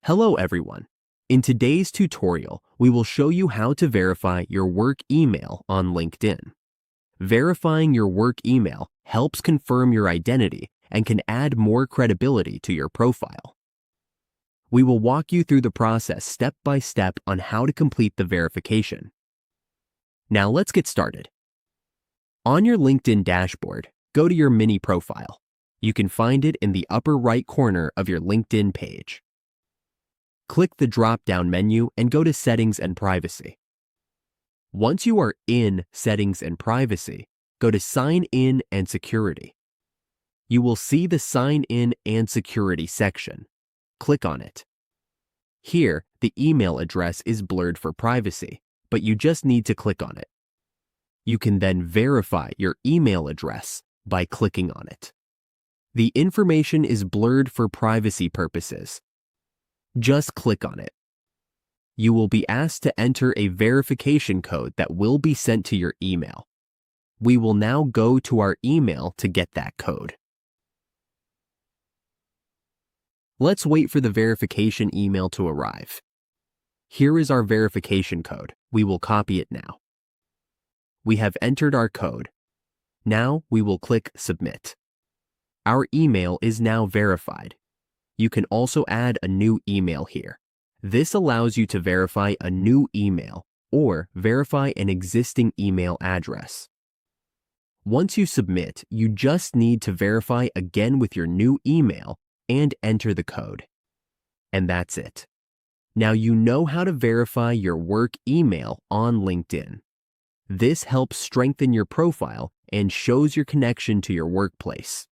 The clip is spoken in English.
Hello everyone. In today's tutorial, we will show you how to verify your work email on LinkedIn. Verifying your work email helps confirm your identity and can add more credibility to your profile. We will walk you through the process step by step on how to complete the verification. Now let's get started. On your LinkedIn dashboard, go to your mini profile. You can find it in the upper right corner of your LinkedIn page. Click the drop-down menu and go to Settings and Privacy. Once you are in Settings and Privacy, go to Sign In and Security. You will see the Sign In and Security section. Click on it. Here, the email address is blurred for privacy, but you just need to click on it. You can then verify your email address by clicking on it. The information is blurred for privacy purposes. Just click on it. You will be asked to enter a verification code that will be sent to your email. We will now go to our email to get that code. Let's wait for the verification email to arrive. Here is our verification code. We will copy it now. We have entered our code. Now we will click Submit. Our email is now verified. You can also add a new email here. This allows you to verify a new email or verify an existing email address. Once you submit, you just need to verify again with your new email and enter the code. And that's it. Now you know how to verify your work email on LinkedIn. This helps strengthen your profile and shows your connection to your workplace.